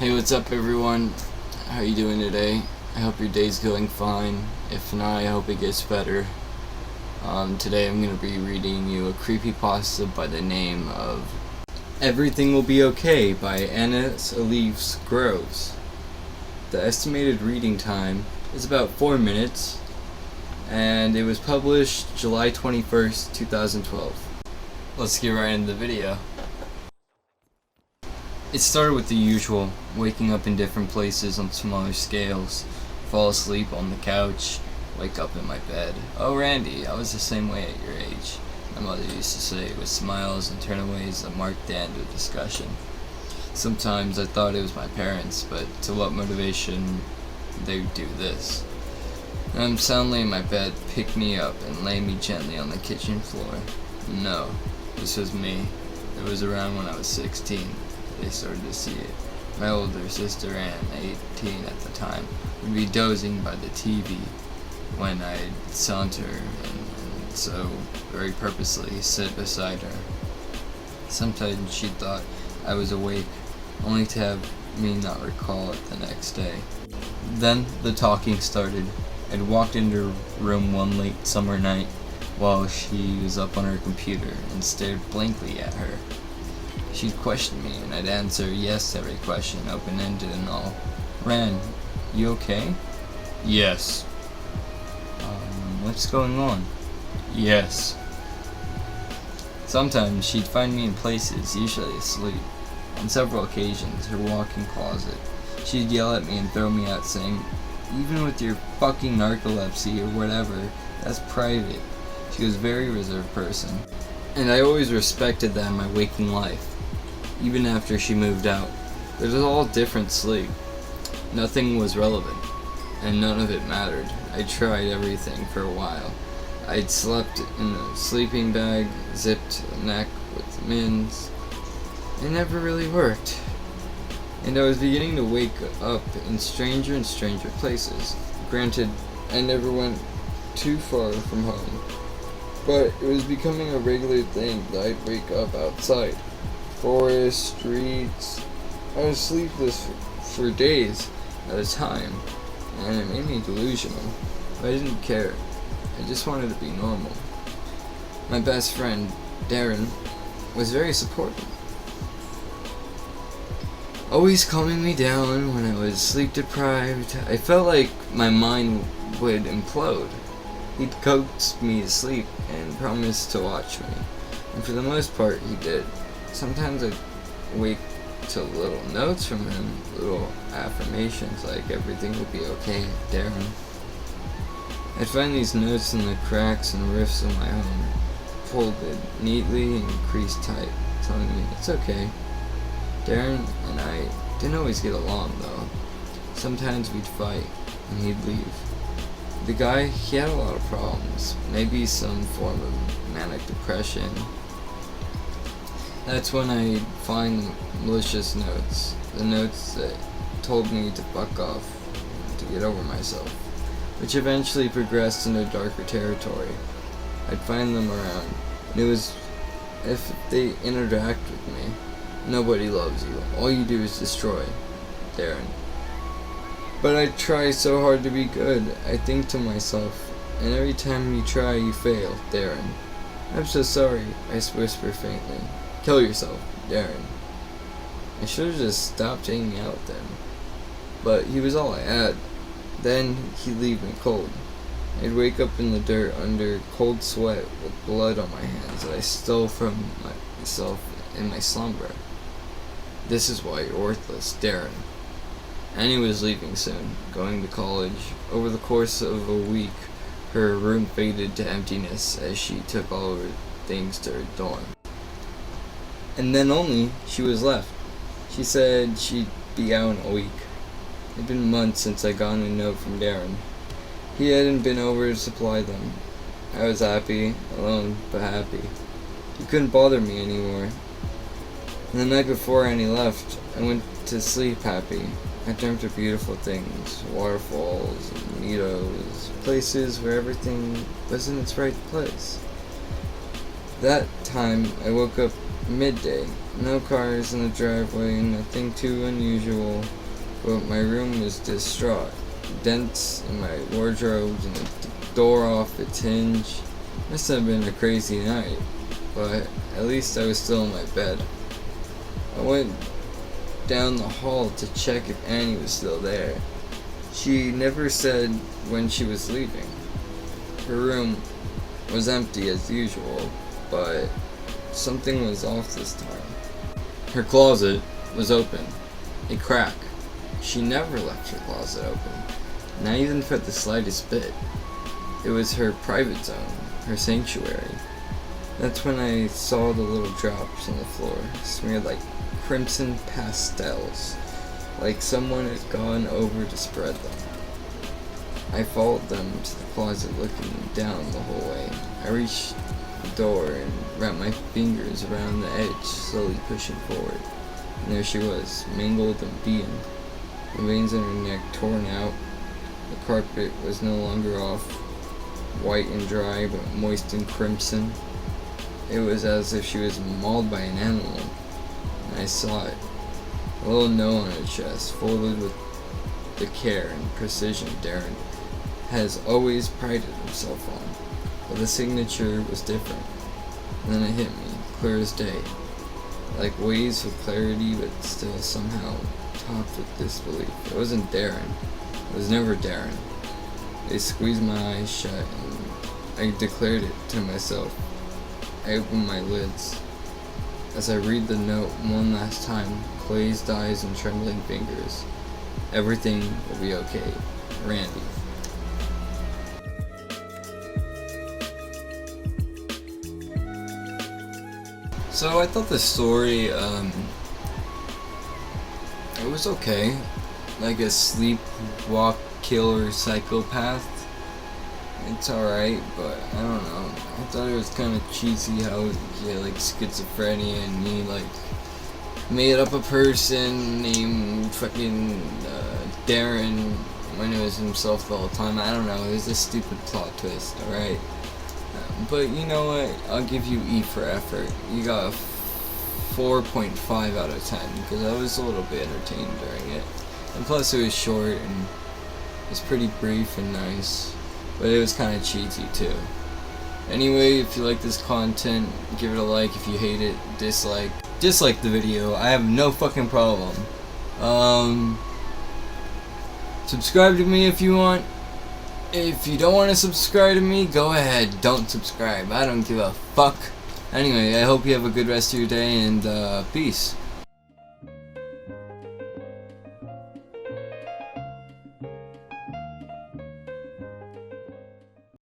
Hey, what's up everyone? How are you doing today? I hope your day's going fine. If not, I hope it gets better. Today I'm going to be reading you a creepypasta by the name of Everything Will Be Okay by Elise Groves. The estimated reading time is about 4 minutes, and it was published July 21st, 2012. Let's get right into the video. It started with the usual, waking up in different places on smaller scales, fall asleep on the couch, wake up in my bed. Oh Randy, I was the same way at your age, my mother used to say with smiles and turnaways that marked the end of discussion. Sometimes I thought it was my parents, but to what motivation they would do this? And I'm soundly in my bed, pick me up and lay me gently on the kitchen floor. No, this was me. It was around when I was 16. They started to see it. My older sister Ann, 18 at the time, would be dozing by the TV when I'd saunter and so very purposely sit beside her. Sometimes she thought I was awake, only to have me not recall it the next day. Then the talking started. I'd walked into her room one late summer night while she was up on her computer and stared blankly at her. She'd question me, and I'd answer yes to every question, open-ended and all. Ran, you okay? Yes. What's going on? Yes. Sometimes she'd find me in places, usually asleep. On several occasions, her walk-in closet. She'd yell at me and throw me out saying, even with your fucking narcolepsy or whatever, that's private. She was a very reserved person, and I always respected that in my waking life. Even after she moved out, it was all different sleep. Nothing was relevant, and none of it mattered. I tried everything for a while. I'd slept in a sleeping bag, zipped a neck with mints. It never really worked. And I was beginning to wake up in stranger and stranger places. Granted, I never went too far from home, but it was becoming a regular thing that I'd wake up outside. Forest, streets. I was sleepless for days at a time, and it made me delusional. But I didn't care. I just wanted to be normal. My best friend, Darren, was very supportive, always calming me down when I was sleep deprived. I felt like my mind would implode. He'd coax me to sleep and promised to watch me, and for the most part he did. Sometimes I'd wake to little notes from him, little affirmations like everything will be okay, Darren. I'd find these notes in the cracks and rifts of my home, folded neatly and creased tight, telling me it's okay. Darren and I didn't always get along though. Sometimes we'd fight and he'd leave. The guy, he had a lot of problems, maybe some form of manic depression. That's when I'd find the malicious notes, the notes that told me to fuck off, to get over myself, which eventually progressed into darker territory. I'd find them around, and it was if they interact with me. Nobody loves you, all you do is destroy, Darren. But I try so hard to be good, I think to myself, and every time you try you fail, Darren. I'm so sorry, I whisper faintly. Kill yourself, Darren. I should have just stopped hanging out with him, but he was all I had. Then he'd leave me cold. I'd wake up in the dirt under cold sweat with blood on my hands that I stole from myself in my slumber. This is why you're worthless, Darren. Annie was leaving soon, going to college. Over the course of a week, her room faded to emptiness as she took all of her things to her dorm. And then only she was left. She said she'd be out in a week. It'd been months since I'd gotten a note from Darren. He hadn't been over to supply them. I was happy, alone, but happy. He couldn't bother me anymore. And the night before Annie left, I went to sleep happy. I dreamt of beautiful things, waterfalls, and meadows, places where everything was in its right place. That time, I woke up midday. No cars in the driveway, nothing too unusual, but my room was distraught. Dents in my wardrobes and the door off its hinge. Must have been a crazy night, but at least I was still in my bed. I went down the hall to check if Annie was still there. She never said when she was leaving. Her room was empty as usual, but something was off this time. Her closet was open, a crack. She never left her closet open, not even for the slightest bit. It was her private zone, her sanctuary. That's when I saw the little drops on the floor, smeared like crimson pastels, like someone had gone over to spread them. I followed them to the closet, looking down the whole way. I reached the door and wrapped my fingers around the edge, slowly pushing forward. And there she was, mangled and beaten, the veins in her neck torn out. The carpet was no longer off, white and dry, but moist and crimson. It was as if she was mauled by an animal, and I saw it. A little note on her chest, folded with the care and precision Darren has always prided himself on. But the signature was different. And then it hit me, clear as day. Like waves with clarity, but still somehow topped with disbelief. It wasn't Darren. It was never Darren. I squeezed my eyes shut and I declared it to myself. I opened my lids. As I read the note one last time, glazed eyes and trembling fingers. Everything will be okay. Randy. So I thought the story, it was okay. Like a sleepwalk killer psychopath. It's alright, but I don't know. I thought it was kind of cheesy how he had like schizophrenia and he like made up a person named fucking Darren when it was himself the whole time. I don't know. It was a stupid plot twist, alright? But you know what? I'll give you E for effort. You got a 4.5 out of 10 because I was a little bit entertained during it. And plus it was short and it was pretty brief and nice. But it was kind of cheesy too. Anyway, if you like this content, give it a like. If you hate it, dislike. Dislike the video. I have no fucking problem. Subscribe to me if you want. If you don't want to subscribe to me, go ahead. Don't subscribe. I don't give a fuck. Anyway, I hope you have a good rest of your day and peace.